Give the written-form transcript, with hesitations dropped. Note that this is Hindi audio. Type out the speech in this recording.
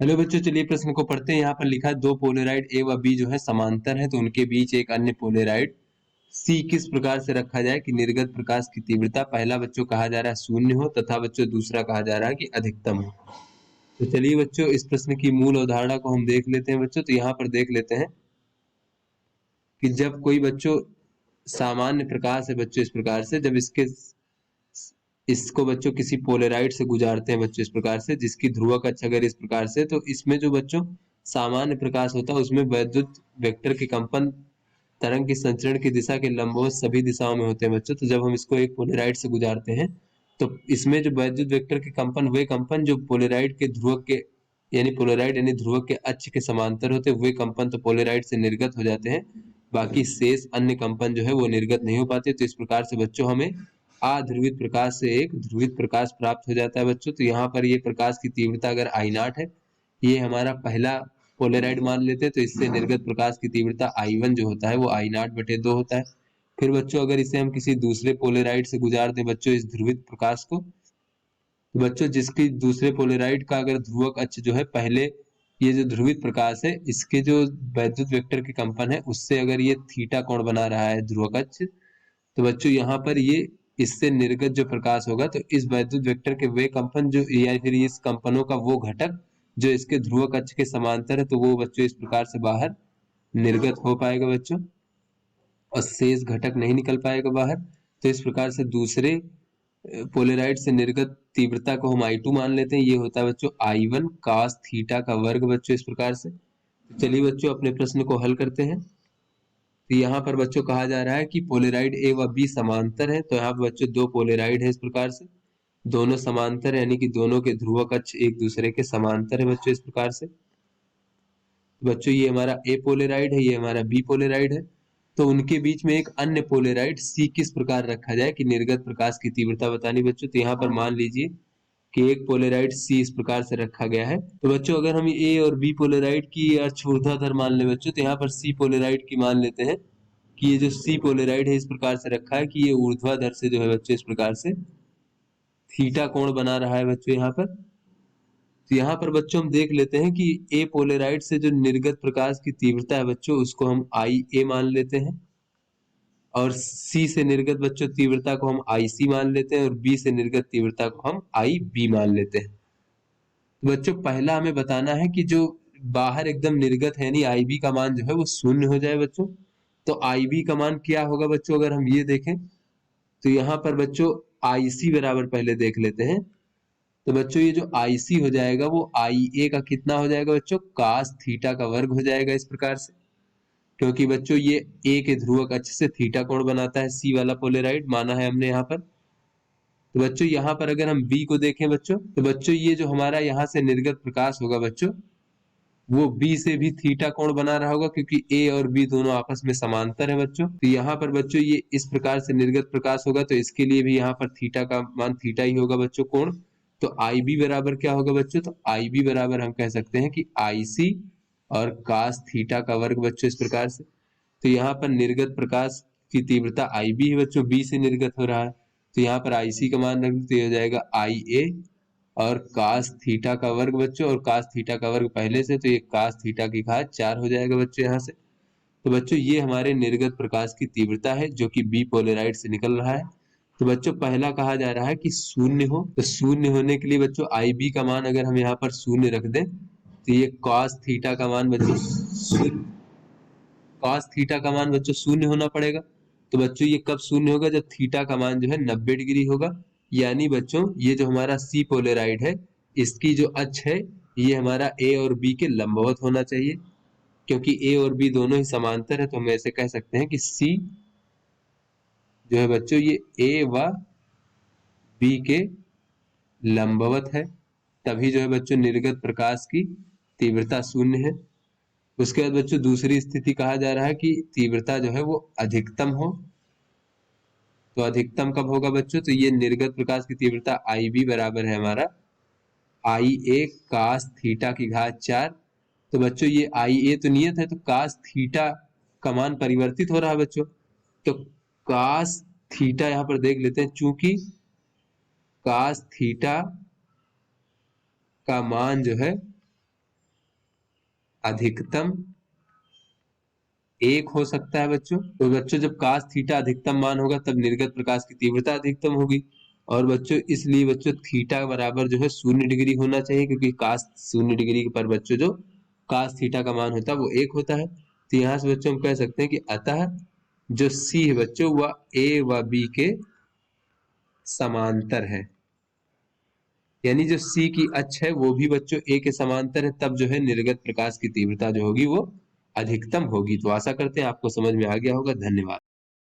हेलो बच्चों, चलिए प्रश्न को पढ़ते हैं। यहाँ पर लिखा है दो पोलेराइड ए व बी जो है समांतर है, तो उनके बीच एक अन्य पोलेराइड सी किस प्रकार से रखा जाए कि निर्गत प्रकाश की तीव्रता पहला बच्चों कहा जा रहा है शून्य हो तथा बच्चों दूसरा कहा जा रहा है कि अधिकतम हो। तो चलिए बच्चों इस प्रश्न की मूल अवधारणा को हम देख लेते हैं बच्चों। तो यहाँ पर देख लेते हैं कि जब कोई बच्चों सामान्य प्रकाश है बच्चों इस प्रकार से, जब इसको बच्चों किसी पोलेराइड से गुजारते हैं बच्चों इस प्रकार से, जिसकी ध्रुवक अक्ष अगर इस प्रकार से, तो इसमें जो बच्चों सामान्य प्रकाश होता है उसमें वैद्युत वेक्टर के कंपन तरंग की संचरण की दिशा के लंबवत सभी दिशाओं में होते हैं बच्चों। तो जब हम इसको एक पोलेराइड से गुजारते हैं तो इसमें जो वैद्युत वेक्टर के कंपन, वे कंपन जो पोलेराइड के ध्रुवक के यानी पोलेराइड यानी ध्रुवक के अक्ष के समांतर होते हैं, वे कंपन तो पोलेराइड से निर्गत हो जाते हैं, बाकी शेष अन्य कंपन जो है वो निर्गत नहीं हो पाते। तो इस प्रकार से बच्चों हमें अध्रुवित प्रकाश से एक ध्रुवित प्रकाश प्राप्त हो जाता है बच्चों। तो यहाँ पर ये प्रकाश की तीव्रता अगर आई नॉट है, ये हमारा पहला पोलेराइड मान लेते हैं, तो इससे निर्गत प्रकाश की तीव्रता I1 जो होता है वो I नॉट बटे 2 होता है। फिर बच्चों अगर इसे हम किसी दूसरे पोलेराइड से गुजार दें बच्चों इस ध्रुवित प्रकाश को, तो बच्चों जिसकी दूसरे पोलेराइड का अगर ध्रुवक अक्ष जो है, पहले ये जो ध्रुवित प्रकाश है इसके जो वैद्युत वेक्टर के कंपन है उससे अगर ये थीटा कोण बना रहा है ध्रुवक अक्ष, तो बच्चों यहाँ पर ये इससे निर्गत जो प्रकाश होगा तो इस वैद्युत वेक्टर के वे कंपन जो या फिर इस कंपनों का वो घटक जो इसके ध्रुवक अक्ष के समांतर है, तो वो बच्चों इस प्रकार से बाहर निर्गत हो पाएगा बच्चों, और शेष घटक नहीं निकल पाएगा बाहर। तो इस प्रकार से दूसरे पोलेराइड से निर्गत तीव्रता को हम I2 मान लेते हैं, ये होता है बच्चों I1 cos थीटा का वर्ग बच्चों इस प्रकार से। तो चलिए बच्चों अपने प्रश्न को हल करते हैं। तो यहाँ पर बच्चों कहा जा रहा है कि पोलेराइड ए व बी समांतर है, तो यहाँ पर बच्चों दो पोलेराइड है इस प्रकार से, दोनों समांतर यानी कि दोनों के ध्रुवक अक्ष एक दूसरे के समांतर है बच्चों इस प्रकार से। बच्चों ये हमारा ए पोलेराइड है, ये हमारा बी पोलेराइड है, तो उनके बीच में एक अन्य पोलेराइड सी किस प्रकार रखा जाए कि निर्गत प्रकाश की तीव्रता बतानी बच्चों। तो यहाँ पर मान लीजिए कि एक पोलेराइड सी इस प्रकार से रखा गया है, तो बच्चों अगर हम ए और बी पोलेराइड की अक्ष ऊर्ध्वाधर मान ले बच्चों, तो यहाँ पर सी पोलेराइड की मान लेते हैं कि ये जो सी पोलेराइड है इस प्रकार से रखा है कि ये ऊर्ध्वाधर से जो है बच्चों इस प्रकार से थीटा कोण बना रहा है बच्चों यहाँ पर। तो यहाँ पर बच्चों हम देख लेते हैं कि ए पोलेराइड से जो निर्गत प्रकाश की तीव्रता है बच्चों उसको हम आई ए मान लेते हैं, और सी से निर्गत बच्चों तीव्रता को हम आई सी मान लेते हैं, और बी से निर्गत तीव्रता को हम आई बी मान लेते हैं। तो बच्चों पहला हमें बताना है कि जो बाहर एकदम निर्गत है यानी आई बी का मान जो है वो शून्य हो जाए बच्चों। तो आई बी का मान क्या होगा बच्चों, अगर हम ये देखें तो यहाँ पर बच्चों आई सी बराबर पहले देख लेते हैं। तो बच्चों ये जो आई सी हो जाएगा वो आई ए का कितना हो जाएगा बच्चों, कास थीटा का वर्ग हो जाएगा इस प्रकार से, क्योंकि बच्चों ये ए के ध्रुवक अक्ष से थीटा कोण बनाता है सी वाला पोलेराइड, माना है हमने यहाँ पर। तो बच्चों यहाँ पर अगर हम बी को देखें बच्चों, तो बच्चों ये जो हमारा यहाँ से निर्गत प्रकाश होगा बच्चों वो बी से भी थीटा कोण बना रहा होगा, क्योंकि ए और बी दोनों आपस में समांतर है बच्चों। तो यहाँ पर बच्चों ये इस प्रकार से निर्गत प्रकाश होगा, तो इसके लिए भी यहाँ पर थीटा का मान थीटा ही होगा बच्चों कोण। तो आई बी बराबर क्या होगा बच्चों, तो आई बी बराबर हम कह सकते हैं कि आई सी और कास थीटा का वर्ग बच्चों इस प्रकार से। तो यहाँ पर निर्गत प्रकाश की तीव्रता आई बी है बच्चों, बी से निर्गत हो रहा है, तो यहाँ पर आई सी का मान रख तो ये हो जाएगा आई ए और कास थीटा का वर्ग बच्चों, और कास थीटा का वर्ग पहले से, तो ये कास थीटा की घात 4 हो जाएगा बच्चों यहाँ से। तो बच्चों ये हमारे निर्गत प्रकाश की तीव्रता है जो कि बी पोलेराइड से निकल रहा है। तो बच्चों पहला कहा जा रहा है कि शून्य हो, तो शून्य होने के लिए बच्चों आई बी का मान अगर हम यहाँ पर शून्य रख दें तो ये कॉस थीटा का मान बच्चों कॉस थीटा का मान बच्चों शून्य होना पड़ेगा। तो बच्चों ये कब शून्य होगा, जब थीटा का मान जो है 90 डिग्री होगा, यानी बच्चों ये जो हमारा सी पोलेराइड है इसकी जो अक्ष है ये हमारा ए और बी के लंबवत होना चाहिए, क्योंकि ए और बी दोनों ही समांतर है, तो हम ऐसे कह सकते हैं कि सी जो है बच्चों ये ए व बी के लंबवत है, तभी जो है बच्चों निर्गत प्रकाश की तीव्रता शून्य है। उसके बाद बच्चों दूसरी स्थिति कहा जा रहा है कि तीव्रता जो है वो अधिकतम हो। तो अधिकतम कब होगा बच्चों, तो ये निर्गत प्रकाश की तीव्रता आई बी बराबर है हमारा आई ए कास थीटा की घात 4। तो बच्चों ये आई ए तो नियत है, तो कास थीटा का मान परिवर्तित हो रहा है बच्चों, तो कास थीटा यहाँ पर देख लेते हैं, चूंकि कास थीटा का मान जो है अधिकतम 1 हो सकता है बच्चों। तो बच्चों जब cos थीटा अधिकतम मान होगा तब निर्गत प्रकाश की तीव्रता अधिकतम होगी। और बच्चों इसलिए बच्चों थीटा बराबर जो है 0 डिग्री होना चाहिए, क्योंकि cos 0 डिग्री पर बच्चों जो cos थीटा का मान होता है वो 1 होता है। तो यहाँ से बच्चों हम कह सकते हैं कि अतः जो C है बच्चों वह A व B के समांतर है, यानी जो C की अक्ष है वो भी बच्चों A के समांतर है, तब जो है निर्गत प्रकाश की तीव्रता जो होगी वो अधिकतम होगी। तो आशा करते हैं आपको समझ में आ गया होगा। धन्यवाद।